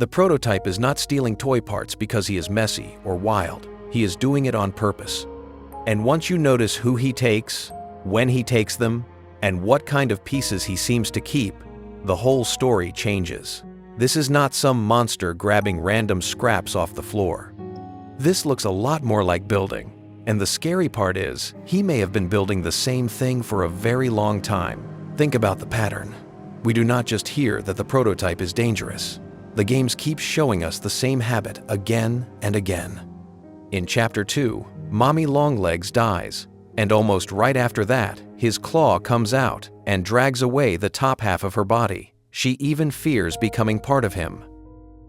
The prototype is not stealing toy parts because he is messy or wild. He is doing it on purpose. And once you notice who he takes, when he takes them, and what kind of pieces he seems to keep, the whole story changes. This is not some monster grabbing random scraps off the floor. This looks a lot more like building. And the scary part is, he may have been building the same thing for a very long time. Think about the pattern. We do not just hear that the prototype is dangerous. The games keep showing us the same habit again and again. In Chapter 2, Mommy Longlegs dies, and almost right after that, his claw comes out and drags away the top half of her body. She even fears becoming part of him.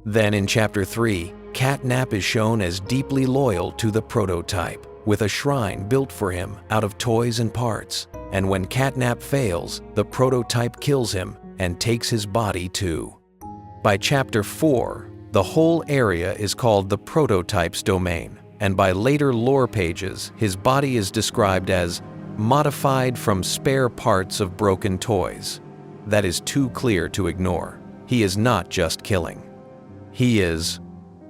Then in Chapter 3, Catnap is shown as deeply loyal to the prototype, with a shrine built for him out of toys and parts. And when Catnap fails, the prototype kills him and takes his body too. By Chapter 4, the whole area is called the prototype's domain, and by later lore pages, his body is described as modified from spare parts of broken toys. That is too clear to ignore. He is not just killing. He is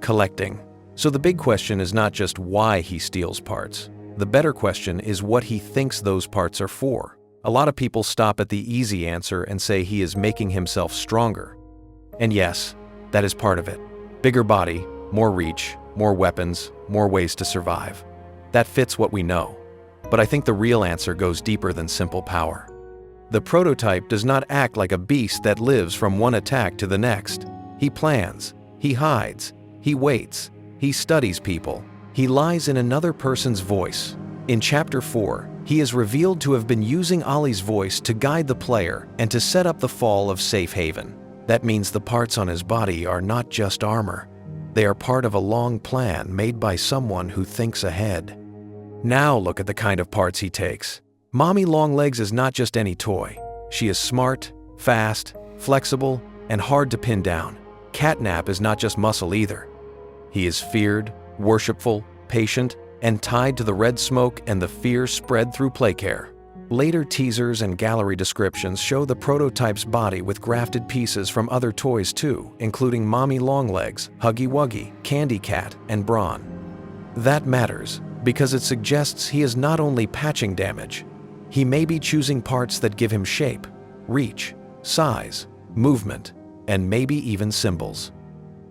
collecting. So the big question is not just why he steals parts. The better question is what he thinks those parts are for. A lot of people stop at the easy answer and say he is making himself stronger. And yes, that is part of it. Bigger body, more reach, more weapons, more ways to survive. That fits what we know. But I think the real answer goes deeper than simple power. The prototype does not act like a beast that lives from one attack to the next. He plans, he hides, he waits, he studies people, he lies in another person's voice. In Chapter 4, he is revealed to have been using Ollie's voice to guide the player and to set up the fall of Safe Haven. That means the parts on his body are not just armor. They are part of a long plan made by someone who thinks ahead. Now look at the kind of parts he takes. Mommy Longlegs is not just any toy. She is smart, fast, flexible, and hard to pin down. Catnap is not just muscle either. He is feared, worshipful, patient, and tied to the red smoke and the fear spread through Playcare. Later teasers and gallery descriptions show the prototype's body with grafted pieces from other toys too, including Mommy Longlegs, Huggy Wuggy, Candy Cat, and Brawn. That matters because it suggests he is not only patching damage. He may be choosing parts that give him shape, reach, size, movement, and maybe even symbols.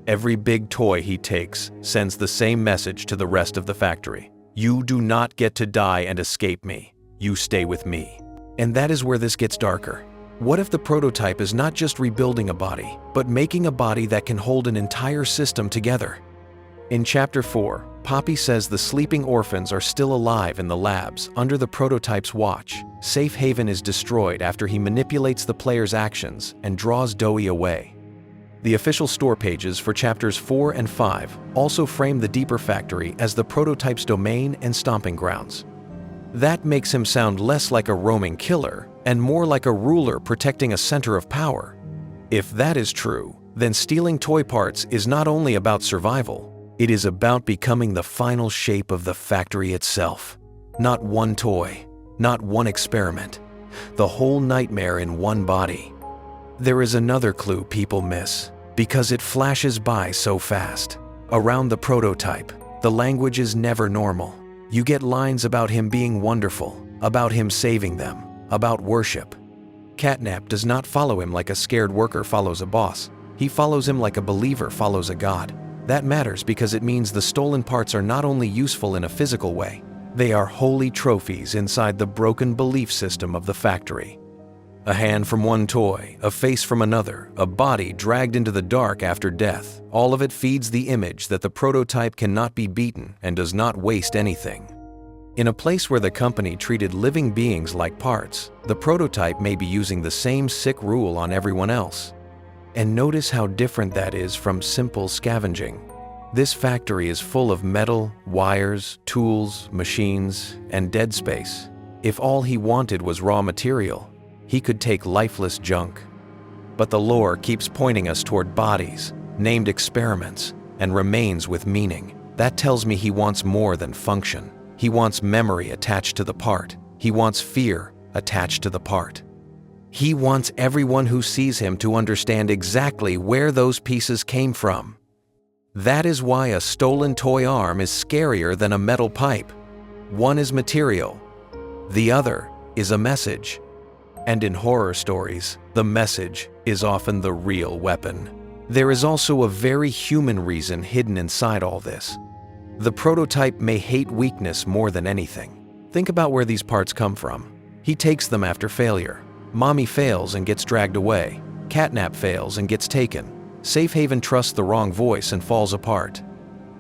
Every big toy he takes sends the same message to the rest of the factory. You do not get to die and escape me. You stay with me. And that is where this gets darker. What if the prototype is not just rebuilding a body, but making a body that can hold an entire system together? In Chapter 4, Poppy says the sleeping orphans are still alive in the labs under the prototype's watch. Safe Haven is destroyed after he manipulates the player's actions and draws Doey away. The official store pages for Chapters 4 and 5 also frame the Deeper Factory as the prototype's domain and stomping grounds. That makes him sound less like a roaming killer and more like a ruler protecting a center of power. If that is true, then stealing toy parts is not only about survival, it is about becoming the final shape of the factory itself. Not one toy, not one experiment, the whole nightmare in one body. There is another clue people miss, because it flashes by so fast. Around the prototype, the language is never normal. You get lines about him being wonderful, about him saving them, about worship. Catnap does not follow him like a scared worker follows a boss. He follows him like a believer follows a god. That matters because it means the stolen parts are not only useful in a physical way, they are holy trophies inside the broken belief system of the factory. A hand from one toy, a face from another, a body dragged into the dark after death. All of it feeds the image that the prototype cannot be beaten and does not waste anything. In a place where the company treated living beings like parts, the prototype may be using the same sick rule on everyone else. And notice how different that is from simple scavenging. This factory is full of metal, wires, tools, machines, and dead space. If all he wanted was raw material, he could take lifeless junk. But the lore keeps pointing us toward bodies, named experiments, and remains with meaning. That tells me he wants more than function. He wants memory attached to the part. He wants fear attached to the part. He wants everyone who sees him to understand exactly where those pieces came from. That is why a stolen toy arm is scarier than a metal pipe. One is material, the other is a message. And in horror stories, the message is often the real weapon. There is also a very human reason hidden inside all this. The prototype may hate weakness more than anything. Think about where these parts come from. He takes them after failure. Mommy fails and gets dragged away. Catnap fails and gets taken. Safe Haven trusts the wrong voice and falls apart.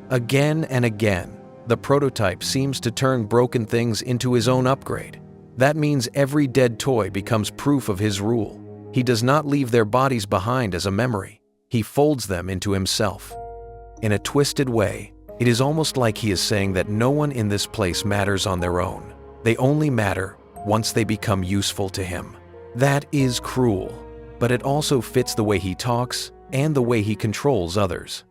Again and again, the prototype seems to turn broken things into his own upgrade. That means every dead toy becomes proof of his rule. He does not leave their bodies behind as a memory. He folds them into himself. In a twisted way, it is almost like he is saying that no one in this place matters on their own. They only matter once they become useful to him. That is cruel, but it also fits the way he talks and the way he controls others.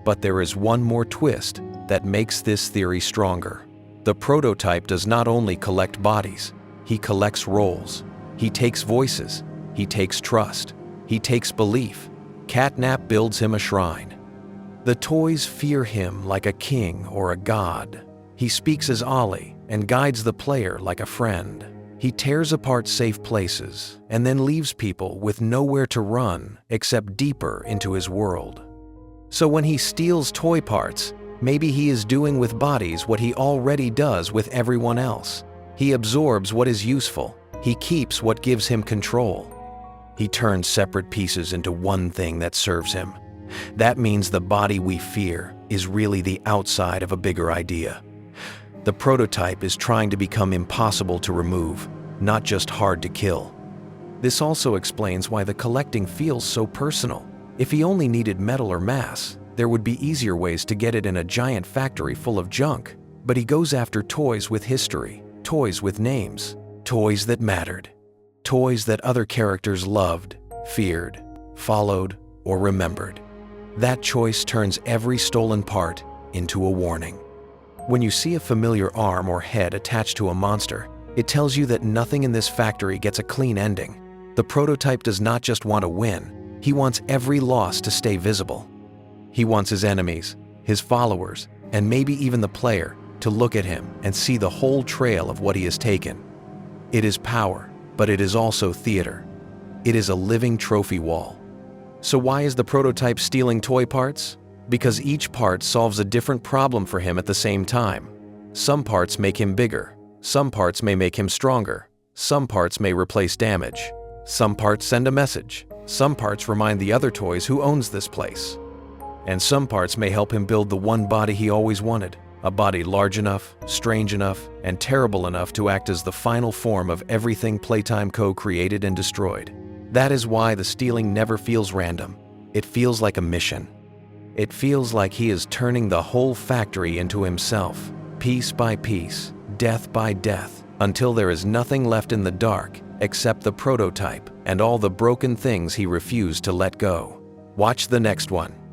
But there is one more twist that makes this theory stronger. The prototype does not only collect bodies, he collects roles. He takes voices, he takes trust, he takes belief. Catnap builds him a shrine. The toys fear him like a king or a god. He speaks as Ollie and guides the player like a friend. He tears apart safe places and then leaves people with nowhere to run except deeper into his world. So when he steals toy parts, maybe he is doing with bodies what he already does with everyone else. He absorbs what is useful. He keeps what gives him control. He turns separate pieces into one thing that serves him. That means the body we fear is really the outside of a bigger idea. The prototype is trying to become impossible to remove, not just hard to kill. This also explains why the collecting feels so personal. If he only needed metal or mass, there would be easier ways to get it in a giant factory full of junk. But he goes after toys with history, toys with names, toys that mattered, toys that other characters loved, feared, followed, or remembered. That choice turns every stolen part into a warning. When you see a familiar arm or head attached to a monster, it tells you that nothing in this factory gets a clean ending. The prototype does not just want to win, he wants every loss to stay visible. He wants his enemies, his followers, and maybe even the player to look at him and see the whole trail of what he has taken. It is power, but it is also theater. It is a living trophy wall. So why is the prototype stealing toy parts? Because each part solves a different problem for him at the same time. Some parts make him bigger. Some parts may make him stronger. Some parts may replace damage. Some parts send a message. Some parts remind the other toys who owns this place. And some parts may help him build the one body he always wanted, a body large enough, strange enough, and terrible enough to act as the final form of everything Playtime Co. created and destroyed. That is why the stealing never feels random. It feels like a mission. It feels like he is turning the whole factory into himself, piece by piece, death by death, until there is nothing left in the dark except the prototype and all the broken things he refused to let go. Watch the next one.